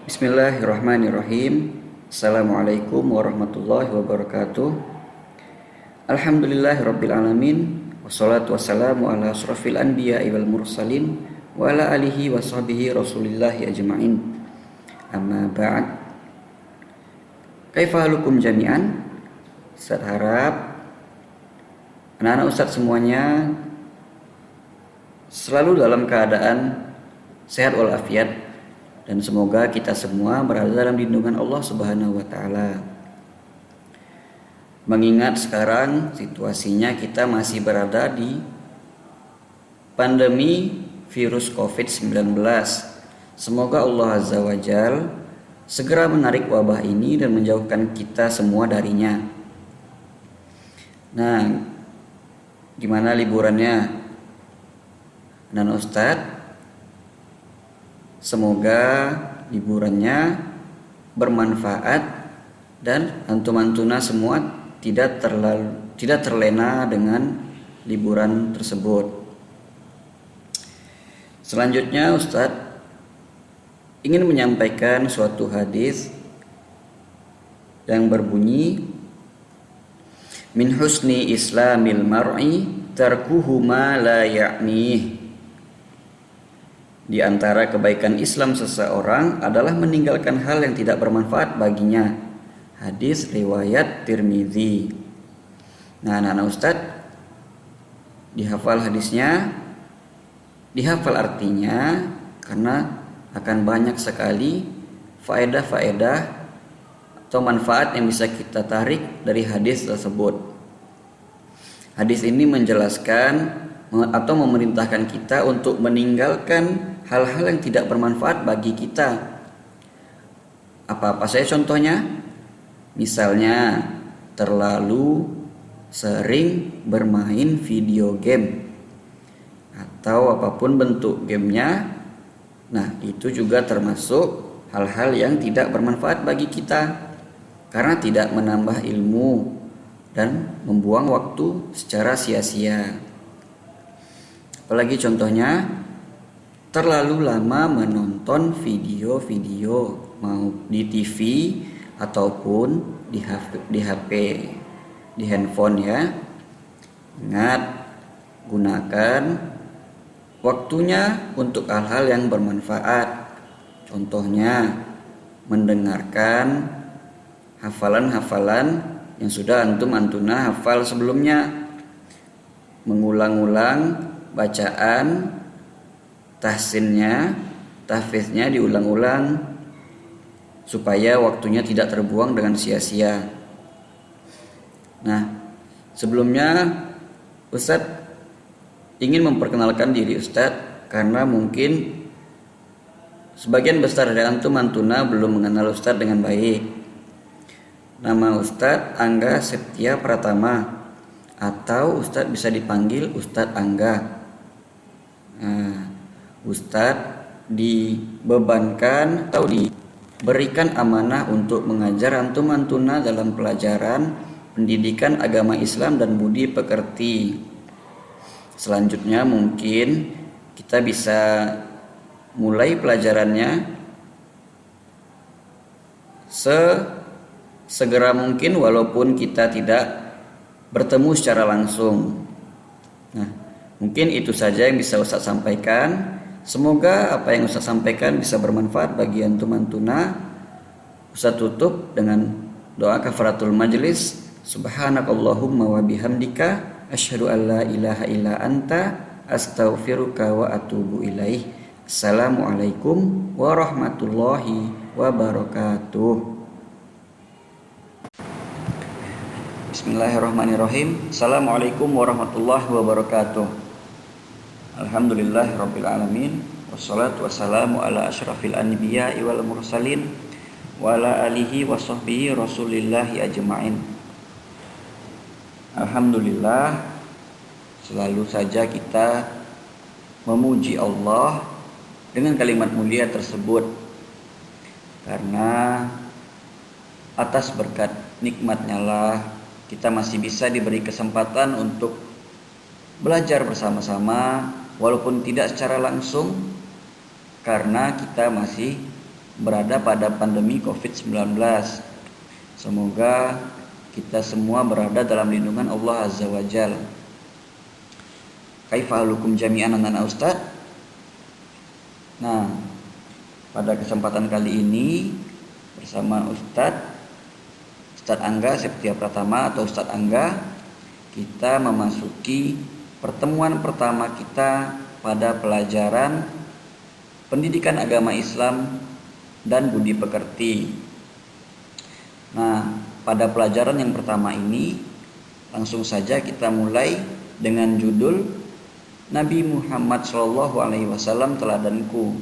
Bismillahirrahmanirrahim. Assalamualaikum warahmatullahi wabarakatuh. Alhamdulillahirabbil alamin. Wassalatu wassalamu ala asyrafil anbiya'i wal mursalin wa ala alihi wa sahbihi rasulillahi ajma'in. Amma ba'd. Kaifa halukum jami'an? Ustaz harap anak-anak Ustaz semuanya selalu dalam keadaan sehat walafiat, dan semoga kita semua berada dalam lindungan Allah Subhanahu wa taala. Mengingat sekarang situasinya kita masih berada di pandemi virus Covid-19. Semoga Allah Azza wa Jal segera menarik wabah ini dan menjauhkan kita semua darinya. Nah, gimana liburannya anak Ustadz? Semoga liburannya bermanfaat dan antum-antuna semua tidak terlena dengan liburan tersebut. Selanjutnya Ustadz ingin menyampaikan suatu hadis yang berbunyi, min husni islamil mar'i tarkuhu ma la ya'nih. Di antara kebaikan Islam seseorang adalah meninggalkan hal yang tidak bermanfaat baginya. Hadis riwayat Tirmidzi. Nah, anak-anak Ustadz, dihafal hadisnya, dihafal artinya, karena akan banyak sekali faedah-faedah atau manfaat yang bisa kita tarik dari hadis tersebut. Hadis ini menjelaskan atau memerintahkan kita untuk meninggalkan hal-hal yang tidak bermanfaat bagi kita. Apa-apa saja contohnya? Misalnya terlalu sering bermain video game atau apapun bentuk gamenya. Nah, itu juga termasuk hal-hal yang tidak bermanfaat bagi kita karena tidak menambah ilmu dan membuang waktu secara sia-sia. Apalagi contohnya terlalu lama menonton video-video, mau di TV ataupun di HP, di handphone ya. Ingat, gunakan waktunya untuk hal-hal yang bermanfaat. Contohnya mendengarkan hafalan-hafalan yang sudah antum-antuna hafal sebelumnya, mengulang-ulang bacaan, tahsinnya, tahfidznya diulang-ulang supaya waktunya tidak terbuang dengan sia-sia. Nah, sebelumnya Ustadz ingin memperkenalkan diri Ustadz karena mungkin sebagian besar dari antum-antuna belum mengenal Ustadz dengan baik. Nama Ustadz Angga Septia Pratama, atau Ustadz bisa dipanggil Ustadz Angga. Nah, Ustadz dibebankan atau diberikan amanah untuk mengajar antum-antuna dalam pelajaran pendidikan agama Islam dan budi pekerti. Selanjutnya mungkin kita bisa mulai pelajarannya segera mungkin walaupun kita tidak bertemu secara langsung. Nah, mungkin itu saja yang bisa Ustaz sampaikan. Semoga apa yang Ustaz sampaikan bisa bermanfaat bagi antum-antuna. Ustaz tutup dengan doa kafaratul majlis. Subhanakallahumma wa bihamdika asyhadu an la ilaha illa anta astaghfiruka wa atubu ilaih. Assalamualaikum warahmatullahi wabarakatuh. Bismillahirrahmanirrahim. Assalamualaikum warahmatullahi wabarakatuh. Alhamdulillahirabbil alamin. Wassalatu wassalamu ala asyrafil anbiya'i wal mursalin wa ala alihi wa sahbihi rasulillahi ajma'in. Alhamdulillah, selalu saja kita memuji Allah dengan kalimat mulia tersebut, karena atas berkat nikmatnya lah kita masih bisa diberi kesempatan untuk belajar bersama-sama walaupun tidak secara langsung, karena kita masih berada pada pandemi COVID-19. Semoga kita semua berada dalam lindungan Allah Azza wa Jalla. Kaifa halukum jami'an anak Ustaz? Nah, pada kesempatan kali ini bersama Ustadz Angga Septia Pratama atau Ustadz Angga, kita memasuki pertemuan pertama kita pada pelajaran pendidikan agama Islam dan budi pekerti. Nah, pada pelajaran yang pertama ini langsung saja kita mulai dengan judul Nabi Muhammad SAW teladanku.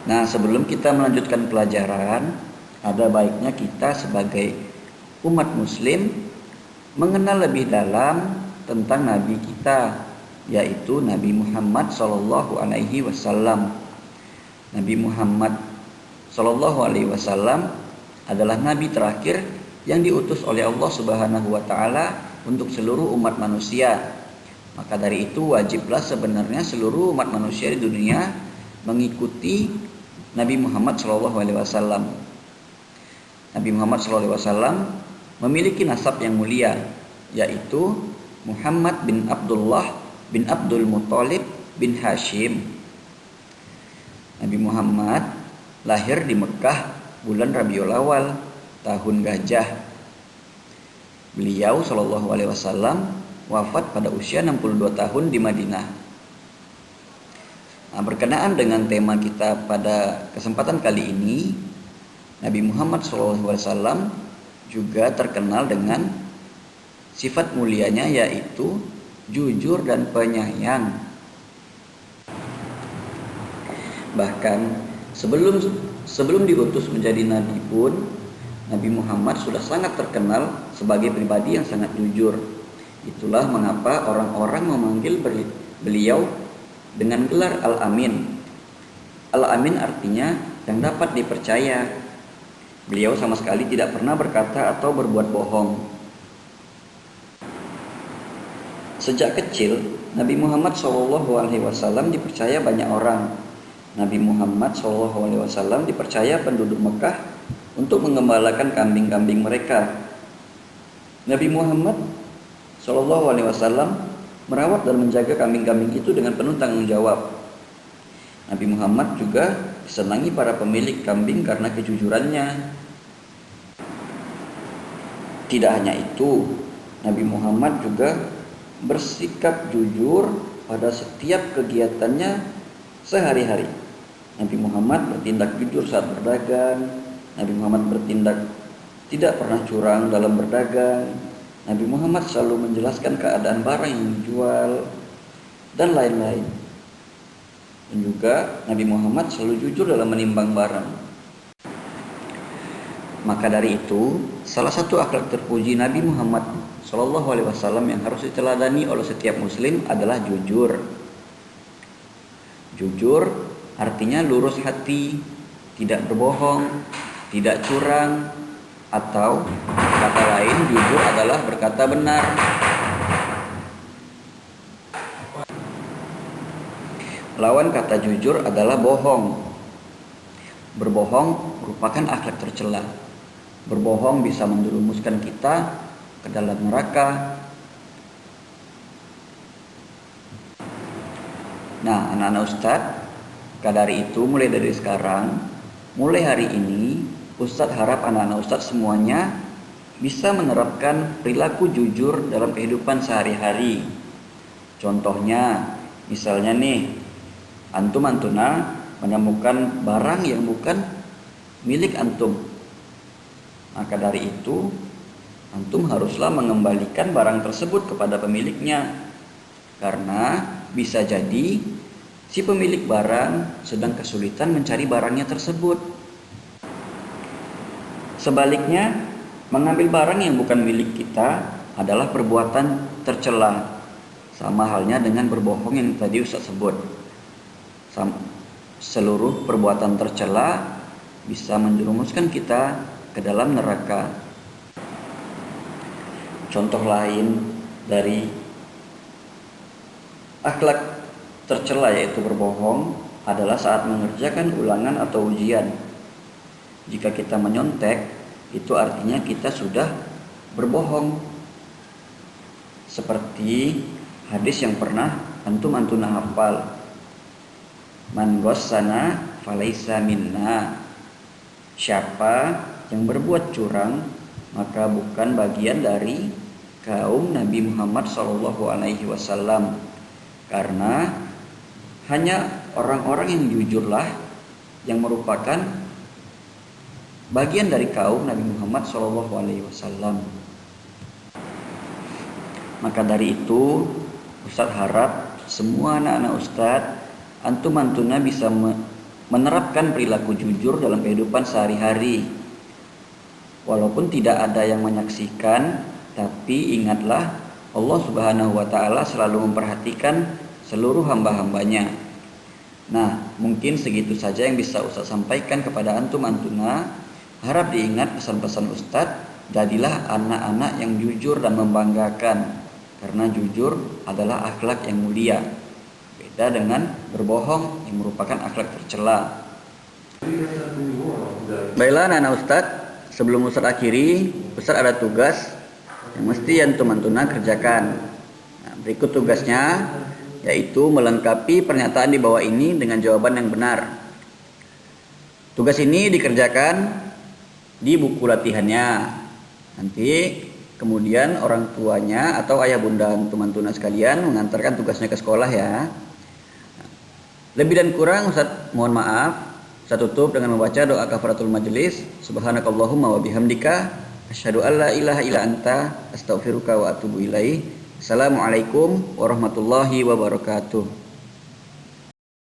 Nah, sebelum kita melanjutkan pelajaran, ada baiknya kita sebagai umat muslim mengenal lebih dalam tentang Nabi kita, yaitu Nabi Muhammad SAW. Nabi Muhammad SAW adalah Nabi terakhir yang diutus oleh Allah Subhanahu wa Ta'ala untuk seluruh umat manusia. Maka dari itu wajiblah sebenarnya seluruh umat manusia di dunia mengikuti Nabi Muhammad SAW. Nabi Muhammad SAW memiliki nasab yang mulia, yaitu Muhammad bin Abdullah bin Abdul Muthalib bin Hashim. Nabi Muhammad lahir di Mekah bulan Rabiul Awal tahun gajah. Beliau SAW wafat pada usia 62 tahun di Madinah. Nah, berkenaan dengan tema kita pada kesempatan kali ini, Nabi Muhammad SAW juga terkenal dengan sifat mulianya, yaitu jujur dan penyayang. Bahkan sebelum diutus menjadi nabi pun, Nabi Muhammad sudah sangat terkenal sebagai pribadi yang sangat jujur. Itulah mengapa orang-orang memanggil beliau dengan gelar Al-Amin. Al-Amin artinya yang dapat dipercaya. Beliau sama sekali tidak pernah berkata atau berbuat bohong. Sejak kecil, Nabi Muhammad SAW dipercaya banyak orang. Nabi Muhammad SAW dipercaya penduduk Mekah untuk mengembalakan kambing-kambing mereka. Nabi Muhammad SAW merawat dan menjaga kambing-kambing itu dengan penuh tanggung jawab. Nabi Muhammad juga disenangi para pemilik kambing karena kejujurannya. Tidak hanya itu, Nabi Muhammad juga bersikap jujur pada setiap kegiatannya sehari-hari. Nabi Muhammad bertindak jujur saat berdagang. Nabi Muhammad bertindak tidak pernah curang dalam berdagang. Nabi Muhammad selalu menjelaskan keadaan barang yang dijual dan lain-lain. Dan juga Nabi Muhammad selalu jujur dalam menimbang barang. Maka dari itu, salah satu akhlak terpuji Nabi Muhammad SAW yang harus diteladani oleh setiap muslim adalah jujur. Jujur artinya lurus hati, tidak berbohong, tidak curang, atau kata lain jujur adalah berkata benar. Lawan kata jujur adalah bohong. Berbohong merupakan akhlak tercela. Berbohong bisa menjerumuskan kita ke dalam neraka. Nah, anak-anak Ustadz, dari itu mulai dari sekarang, mulai hari ini, Ustadz harap anak-anak Ustadz semuanya bisa menerapkan perilaku jujur dalam kehidupan sehari-hari. Contohnya, misalnya nih, antum-antuna menemukan barang yang bukan milik antum. Maka dari itu, antum haruslah mengembalikan barang tersebut kepada pemiliknya. Karena bisa jadi si pemilik barang sedang kesulitan mencari barangnya tersebut. Sebaliknya, mengambil barang yang bukan milik kita adalah perbuatan tercela. Sama halnya dengan berbohong yang tadi Ustaz sebut. Seluruh perbuatan tercela bisa menjerumuskan kita ke dalam neraka. Contoh lain dari akhlak tercela yaitu berbohong adalah saat mengerjakan ulangan atau ujian. Jika kita menyontek, itu artinya kita sudah berbohong. Seperti hadis yang pernah antum-antuna hafal. Man ghassana falaisa minna. Siapa yang berbuat curang, maka bukan bagian dari kaum Nabi Muhammad SAW. Karena hanya orang-orang yang jujurlah yang merupakan bagian dari kaum Nabi Muhammad SAW. Maka dari itu Ustadz harap semua anak-anak Ustadz, antum-antuna bisa menerapkan perilaku jujur dalam kehidupan sehari-hari. Walaupun tidak ada yang menyaksikan, tapi ingatlah Allah Subhanahu wa Ta'ala selalu memperhatikan seluruh hamba-hambanya. Nah, mungkin segitu saja yang bisa Ustadz sampaikan kepada antum-antuna. Harap diingat pesan-pesan Ustadz, jadilah anak-anak yang jujur dan membanggakan. Karena jujur adalah akhlak yang mulia. Beda dengan berbohong yang merupakan akhlak tercela. Baiklah anak-anak Ustadz, sebelum Ustadz akhiri, Ustadz ada tugas yang mesti antum-antuna kerjakan. Nah, berikut tugasnya, yaitu melengkapi pernyataan di bawah ini dengan jawaban yang benar. Tugas ini dikerjakan di buku latihannya. Nanti kemudian orang tuanya atau ayah bunda antum-antuna sekalian mengantarkan tugasnya ke sekolah ya. Lebih dan kurang Ustaz mohon maaf. Saya tutup dengan membaca doa kafaratul majelis. Subhanakallahumma wa bihamdika asyhadu an la ilaha illa anta astaghfiruka wa atubu ilaik. Assalamualaikum warahmatullahi wabarakatuh.